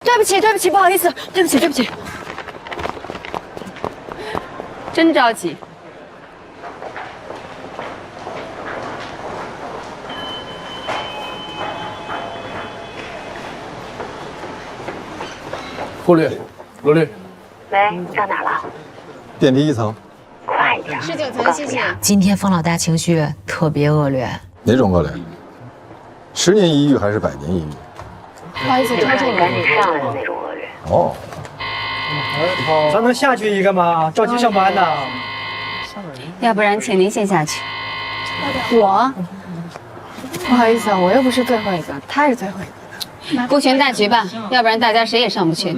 对不起，对不起，不好意思，对不起，对不起。真着急。顾律，罗律。喂，到哪儿了？电梯1层。快一点。19层，谢谢。今天方老大情绪特别恶劣。哪种恶劣？10年一遇还是100年一遇？不好意思，就是你赶紧上来的那种恶劣。哦，咱能下去一个吗？着急上班呢。要不然请您先下去。我，不好意思啊，我又不是最后一个，他是最后一个。顾全大局吧，要不然大家谁也上不去。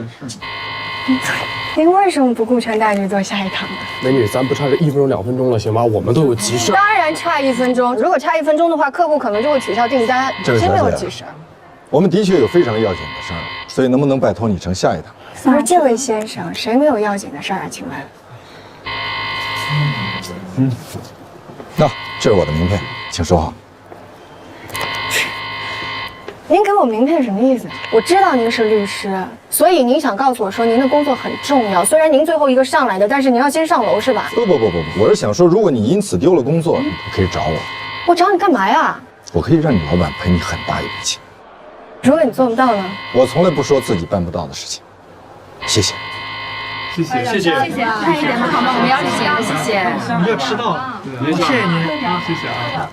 您为什么不顾全大局做下一堂呢？美女，咱不差这1分钟2分钟了，行吗？我们都有急事。当然差1分钟，如果差1分钟的话，客户可能就会取消订单。这位小姐真没有急事。我们的确有非常要紧的事儿，所以能不能拜托你成下一堂？不是这位先生，谁没有要紧的事儿啊？请问？那这是我的名片，请收好。您给我名片什么意思？我知道您是律师，所以您想告诉我说您的工作很重要。虽然您最后一个上来的，但是您要先上楼是吧？不，我是想说，如果你因此丢了工作，你可以找我。我找你干嘛呀？我可以让你老板赔你很大一笔钱。如果你做不到呢？我从来不说自己办不到的事情。谢谢。谢谢。快一点吧，好吗？我们要迟到，谢谢。你要迟到，谢谢您。谢谢啊。等一下。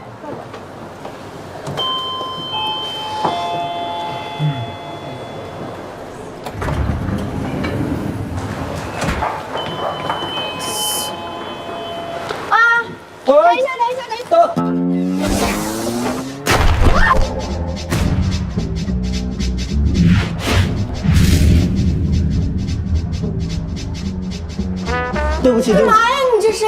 对不起，干嘛呀？你这是？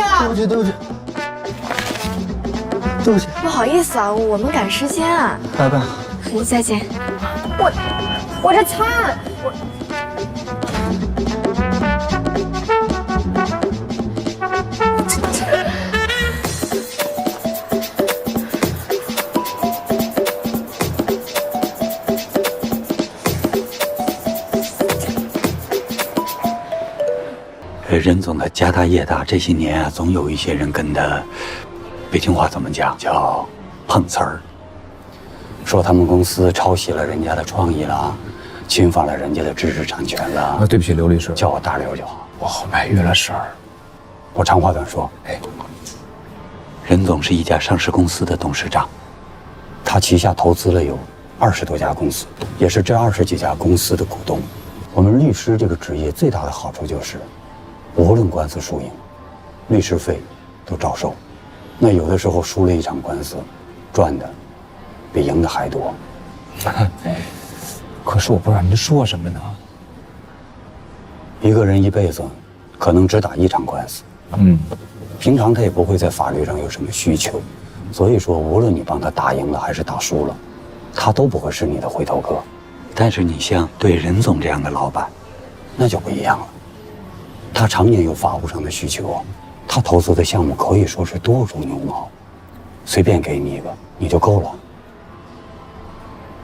对不起。不好意思啊，我们赶时间啊。拜拜。再见。我这餐，任总的家大业大，这些年啊，总有一些人跟他，北京话怎么讲，叫碰瓷儿，说他们公司抄袭了人家的创意了，侵犯了人家的知识产权了。对不起，刘律师，叫我大刘就好。我后面约了事儿。我长话短说，任总是一家上市公司的董事长，他旗下投资了有20多家公司，也是这20几家公司的股东。我们律师这个职业最大的好处就是，无论官司输赢，律师费都照收。那有的时候输了一场官司，赚的比赢的还多。可是我不知道您说什么呢？一个人一辈子可能只打1场官司，平常他也不会在法律上有什么需求，所以说无论你帮他打赢了还是打输了，他都不会是你的回头客。但是你像对任总这样的老板，那就不一样了。他常年有法务上的需求，他投资的项目可以说是多如牛毛，随便给你一个你就够了。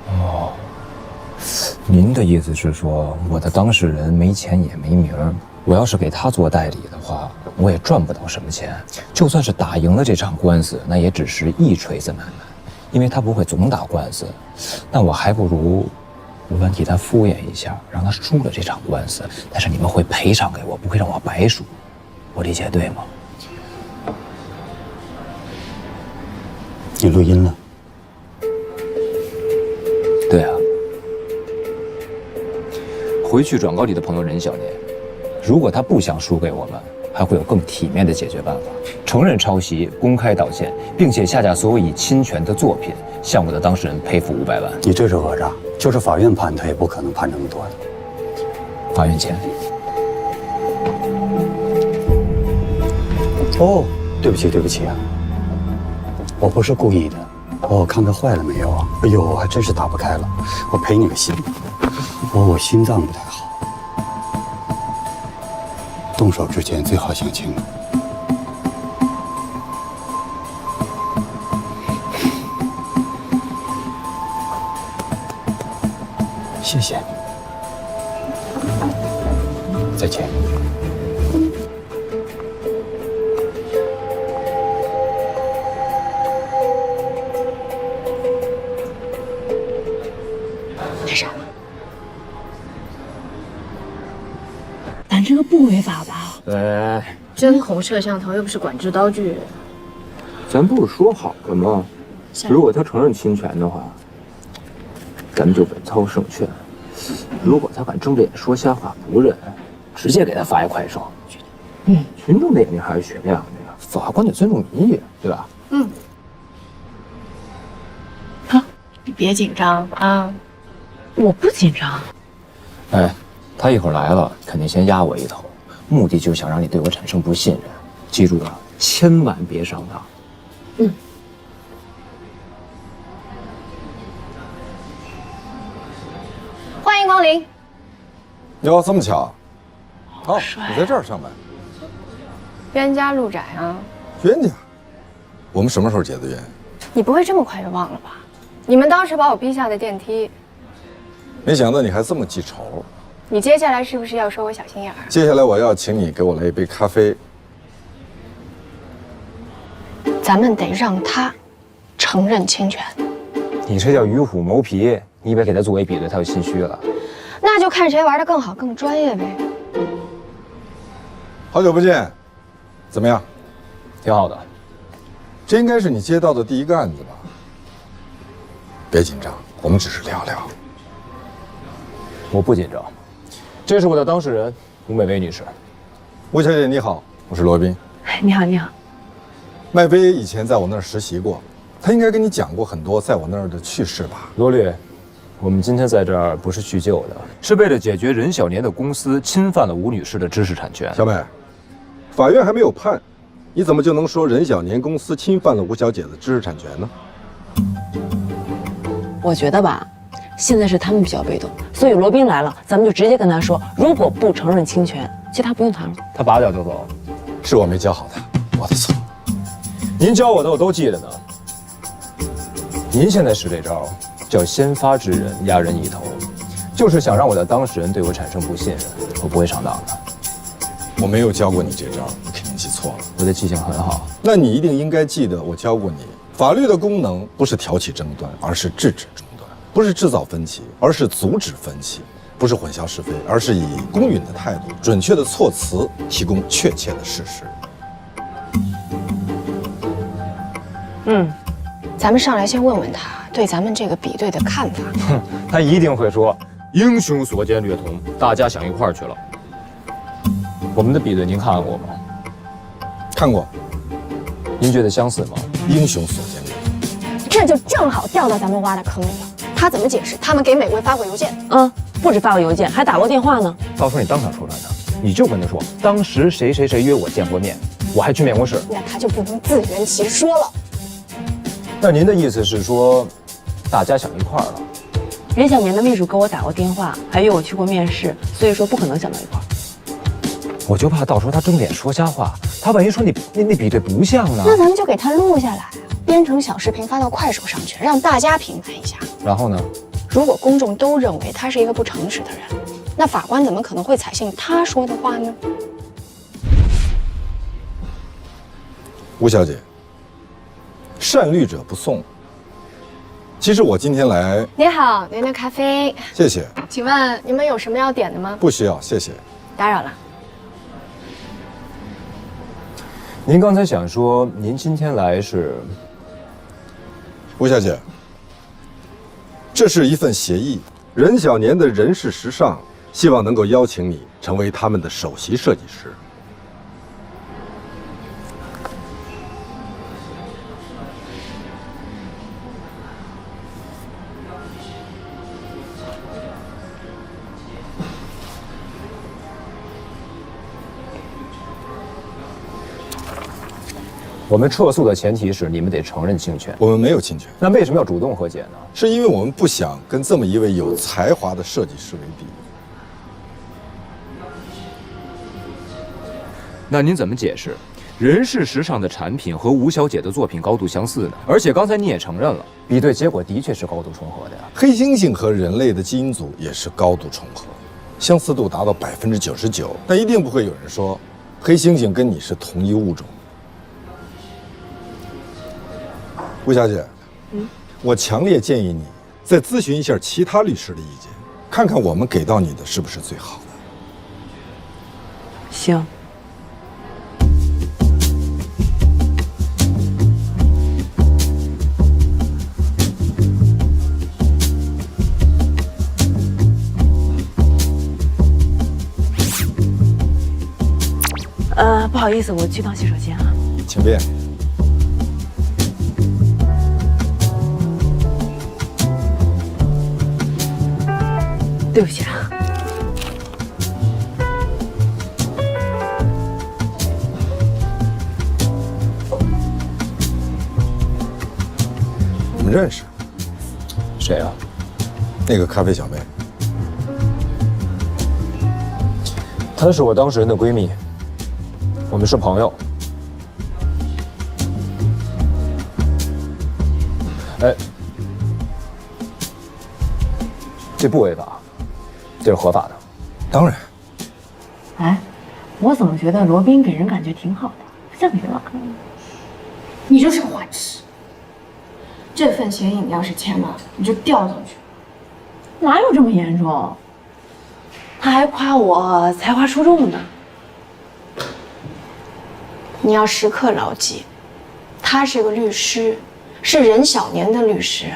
哦，您的意思是说，我的当事人没钱也没名儿，我要是给他做代理的话，我也赚不到什么钱。就算是打赢了这场官司，那也只是一锤子买卖，因为他不会总打官司。那我还不如我们替他敷衍一下，让他输了这场官司，但是你们会赔偿给我，不会让我白输。我理解对吗？你录音了？对啊。回去转告你的朋友任小姐，如果他不想输给我们，还会有更体面的解决办法，承认抄袭，公开道歉，并且下架所有已侵权的作品，向我的当事人赔付500万。你这是讹诈，就是法院判他也不可能判这么多的。法院见。哦，对不起啊，我不是故意的。哦，看看坏了没有啊？哎呦，还真是打不开了。我赔你个心。我心脏不太好，动手之前最好想清楚。谢谢。再见。没啥。咱这个不违法吧？针孔摄像头又不是管制刀具。咱不是说好了吗？如果他承认侵权的话，咱们就稳操胜券；如果他敢睁着眼说瞎话不认，直接给他罚一快手。群众的眼睛还是雪亮的呀，法官得尊重民意，对吧？好，你别紧张啊，我不紧张。哎，他一会儿来了，肯定先压我一头，目的就是想让你对我产生不信任。记住了，千万别上当。欢迎光临。哟，这么巧？哦，你在这儿上班？冤家路窄啊！冤家？我们什么时候结的冤？你不会这么快就忘了吧？你们当时把我逼下的电梯，没想到你还这么记仇。你接下来是不是要说我小心眼儿？接下来我要请你给我来一杯咖啡。咱们得让他承认侵权。你这叫与虎谋皮，你以为给他作为比对，他就心虚了？那就看谁玩得更好、更专业呗。好久不见，怎么样？挺好的。这应该是你接到的第一个案子吧？别紧张，我们只是聊聊。我不紧张。这是我的当事人吴美薇女士。吴小姐你好，我是罗宾。你好，你好。麦薇以前在我那儿实习过，她应该跟你讲过很多在我那儿的趣事吧？罗律，我们今天在这儿不是叙旧的，是为了解决任小年的公司侵犯了吴女士的知识产权。小美，法院还没有判，你怎么就能说任小年公司侵犯了吴小姐的知识产权呢？我觉得吧，现在是他们比较被动，所以罗宾来了，咱们就直接跟他说，如果不承认侵权，其他不用谈了。他拔脚就走，是我没教好他，我的错。您教我的我都记着呢。您现在使这招叫先发制人，压人一头，就是想让我的当事人对我产生不信任。我不会上当的。我没有教过你这招，你肯定记错了。我的记性很好。那你一定应该记得我教过你，法律的功能不是挑起争端，而是制止争端；不是制造分歧，而是阻止分歧；不是混淆是非，而是以公允的态度、准确的措辞提供确切的事实。咱们上来先问问他对咱们这个比对的看法。他一定会说英雄所见略同，大家想一块儿去了。我们的比对您看过吗？看过。您觉得相似吗？英雄所见略同。这就正好掉到咱们挖的坑里了。他怎么解释？他们给美薇发过邮件。不止发过邮件，还打过电话呢。到时候你当场说出来的，你就跟他说，当时谁谁谁约我见过面，我还去面过试。那他就不能自圆其说了。那您的意思是说，大家想一块儿了？任小年的秘书给我打过电话，还约我去过面试，所以说不可能想到一块儿。我就怕到时候他睁着眼说瞎话，他万一说那比对不像呢？那咱们就给他录下来，编成小视频发到快手上去，让大家评判一下。然后呢？如果公众都认为他是一个不诚实的人，那法官怎么可能会采信他说的话呢？吴小姐，善虑者不送。其实我今天来，你好，您的咖啡。谢谢。请问你们有什么要点的吗？不需要，谢谢。打扰了。您刚才想说，您今天来是？吴小姐，这是一份协议，任小年的人事时尚希望能够邀请你成为他们的首席设计师。我们撤诉的前提是你们得承认侵权。我们没有侵权。那为什么要主动和解呢？是因为我们不想跟这么一位有才华的设计师为敌。那您怎么解释人事时尚的产品和吴小姐的作品高度相似呢？而且刚才你也承认了，比对结果的确是高度重合的呀。黑猩猩和人类的基因组也是高度重合。相似度达到99%，但一定不会有人说黑猩猩跟你是同一物种。吴小姐，我强烈建议你再咨询一下其他律师的意见，看看我们给到你的是不是最好的。行。不好意思，我去趟洗手间啊。请便。对不起啊。我们认识。谁啊？那个咖啡小妹。她是我当事人的闺蜜，我们是朋友。哎，这不违法，这是合法的。当然。哎，我怎么觉得罗宾给人感觉挺好的，不像个老哥？你就是个坏痴。这份协议你要是签了，你就掉进去。哪有这么严重？他还夸我才华出众呢。你要时刻牢记，他是个律师，是任小年的律师，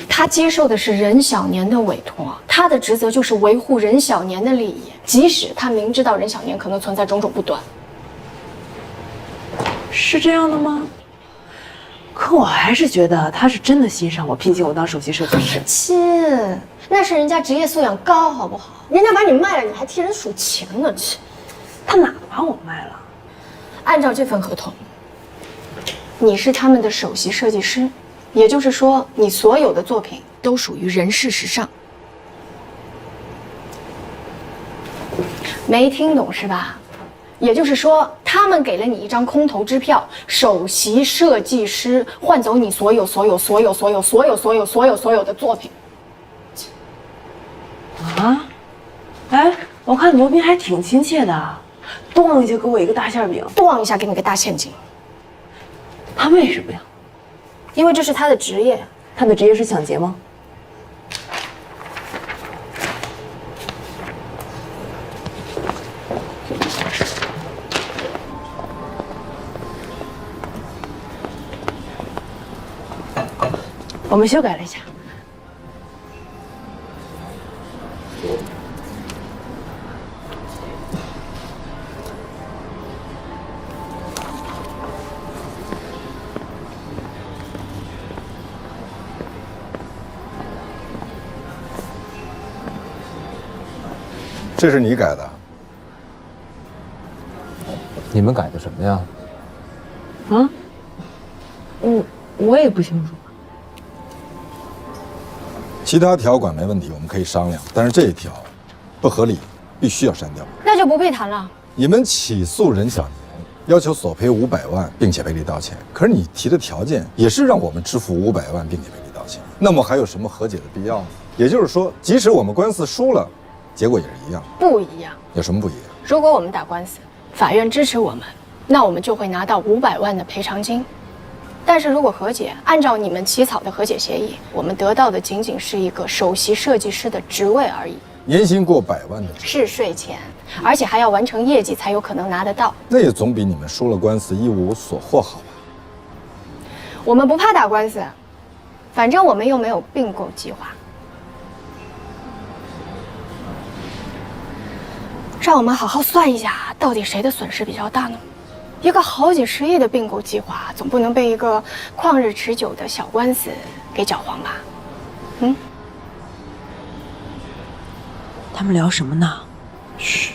他接受的是任小年的委托，他的职责就是维护任小年的利益，即使他明知道任小年可能存在种种不端。是这样的吗？可我还是觉得他是真的欣赏我，聘请我当首席设计师。亲，那是人家职业素养高，好不好？人家把你卖了，你还替人数钱呢，亲。他哪把我卖了？按照这份合同，你是他们的首席设计师，也就是说，你所有的作品都属于人世时尚。没听懂是吧？也就是说，他们给了你一张空头支票，首席设计师换走你所有的作品。啊？哎，我看罗宾还挺亲切的，咣一下给我一个大馅饼，咣一下给你个大陷阱。他为什么呀？因为这是他的职业。他的职业是抢劫吗？我们修改了一下。这是你改的？你们改的什么呀？啊？我也不清楚。其他条款没问题，我们可以商量，但是这一条不合理，必须要删掉。那就不配谈了。你们起诉任小年，要求索赔500万，并且赔礼道歉。可是你提的条件也是让我们支付500万，并且赔礼道歉。那么还有什么和解的必要呢？也就是说，即使我们官司输了，结果也是一样。不一样。有什么不一样？如果我们打官司，法院支持我们，那我们就会拿到500万的赔偿金。但是如果和解，按照你们起草的和解协议，我们得到的仅仅是一个首席设计师的职位而已。年薪过100万的是税前，而且还要完成业绩才有可能拿得到。那也总比你们输了官司一无所获好吧？我们不怕打官司，反正我们又没有并购计划。让我们好好算一下，到底谁的损失比较大呢？一个好几十亿的并购计划，总不能被一个旷日持久的小官司给搅黄吧？他们聊什么呢？嘘。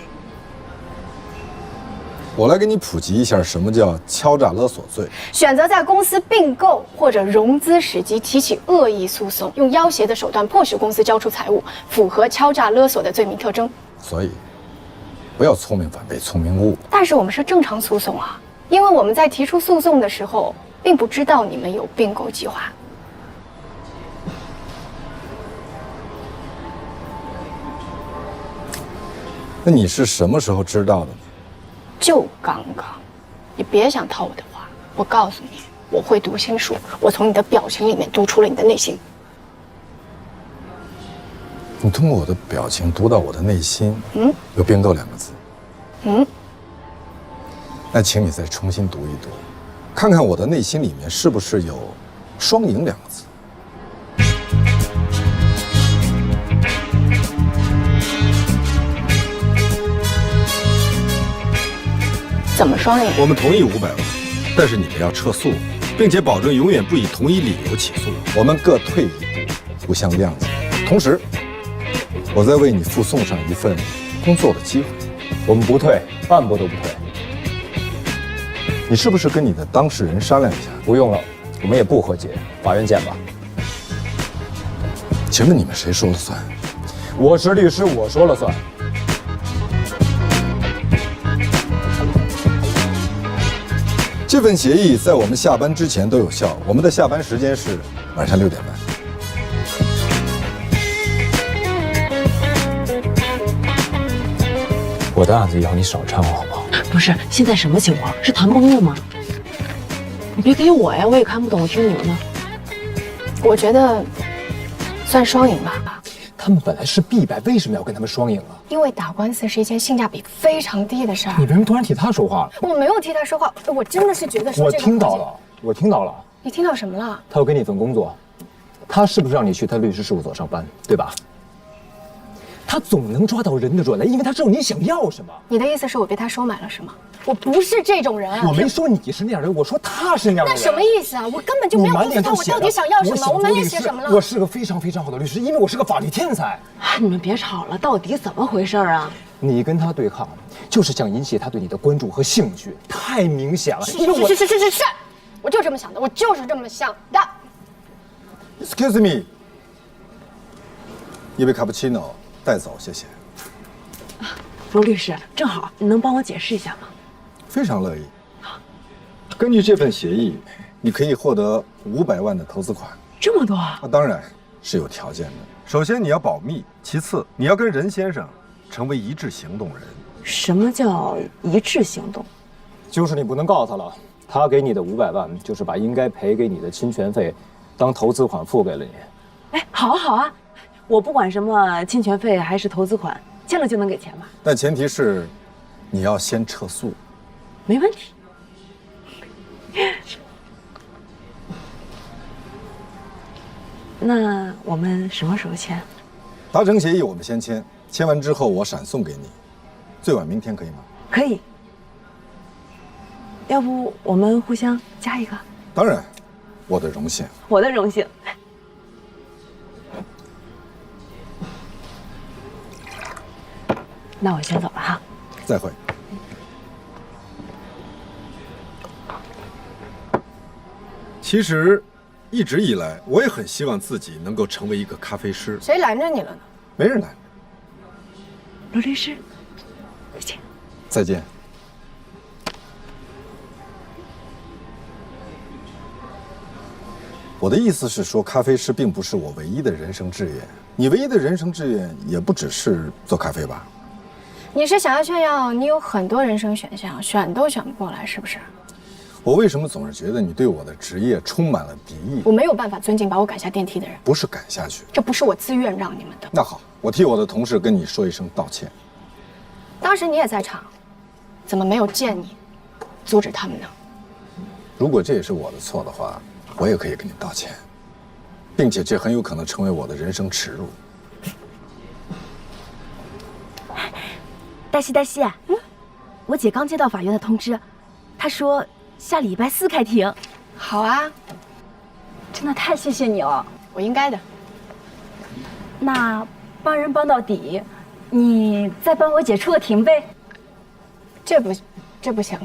我来给你普及一下什么叫敲诈勒索罪。选择在公司并购或者融资时机提起恶意诉讼，用要挟的手段迫使公司交出财物，符合敲诈勒索的罪名特征。所以，不要聪明反被聪明误。但是我们是正常诉讼啊，因为我们在提出诉讼的时候，并不知道你们有并购计划。那你是什么时候知道的呢？就刚刚。你别想套我的话，我告诉你，我会读心术，我从你的表情里面读出了你的内心。你通过我的表情读到我的内心，有并购2个字。那请你再重新读一读，看看我的内心里面是不是有双赢2个字。怎么双赢？我们同意500万，但是你们要撤诉，并且保证永远不以同一理由起诉。我们各退一步，互相谅解。同时，我再为你附送上一份工作的机会。我们不退，半步都不退。你是不是跟你的当事人商量一下？不用了，我们也不和解，法院见吧。请问你们谁说了算？我是律师，我说了算。这份协议在我们下班之前都有效。我们的下班时间是晚上6点半。我的案子以后你少掺和好不好？不是，现在什么情况？是谈崩了吗？你别给我呀，我也看不懂，我听你们的。我觉得算双赢吧。他们本来是必败，为什么要跟他们双赢啊？因为打官司是一件性价比非常低的事儿。你为什么突然替他说话了？我没有替他说话，我真的是觉得说我这个。听到了，我听到了。你听到什么了？他要给你一份工作，他是不是让你去他律师事务所上班，对吧？他总能抓到人的软肋，因为他知道你想要什么。你的意思是我被他收买了是吗？我不是这种人。我没说你是那样人，我说他是那样的人。那什么意思啊？我根本就没有告诉他我到底想要什么。我满脸写什么了？我是个非常非常好的律师，因为我是个法律天才。你们别吵了，到底怎么回事啊？你跟他对抗，就是想引起他对你的关注和兴趣，太明显了。因为我是，我就这么想的，我就是这么想的。Excuse me， 一杯卡布奇诺带走，谢谢。罗律师，正好，你能帮我解释一下吗？非常乐意。根据这份协议，你可以获得500万的投资款。这么多啊？那当然是有条件的。首先你要保密，其次你要跟任先生成为一致行动人。什么叫一致行动？就是你不能告他了，他给你的500万就是把应该赔给你的侵权费当投资款付给了你。哎，好啊好啊，我不管什么侵权费还是投资款，签了就能给钱吧？但前提是你要先撤诉。没问题。那我们什么时候签？达成协议我们先签，签完之后我闪送给你，最晚明天可以吗？可以。要不我们互相加一个？当然，我的荣幸。我的荣幸。那我先走了哈。再会。其实，一直以来我也很希望自己能够成为一个咖啡师。谁拦着你了呢？没人拦着。罗律师，再见。再见。我的意思是说，咖啡师并不是我唯一的人生志愿。你唯一的人生志愿也不只是做咖啡吧？你是想要炫耀你有很多人生选项，选都选不过来，是不是？我为什么总是觉得你对我的职业充满了敌意？我没有办法尊敬把我赶下电梯的人。不是赶下去，这不是我自愿让你们的。那好，我替我的同事跟你说一声道歉。当时你也在场，怎么没有见你阻止他们呢？如果这也是我的错的话，我也可以跟你道歉，并且这很有可能成为我的人生耻辱。黛西，我姐刚接到法院的通知，她说下礼拜4开庭。好啊，真的太谢谢你了，我应该的。那帮人帮到底，你再帮我姐出个庭呗。这不行，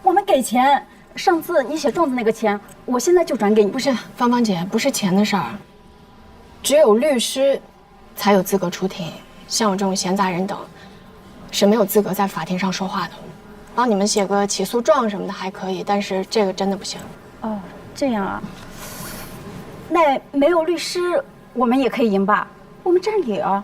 我们给钱。上次你写状子那个钱，我现在就转给你。不是，芳芳姐，不是钱的事儿，只有律师才有资格出庭，像我这种闲杂人等是没有资格在法庭上说话的。帮你们写个起诉状什么的还可以，但是这个真的不行。哦，这样啊。那没有律师，我们也可以赢吧？我们占理啊。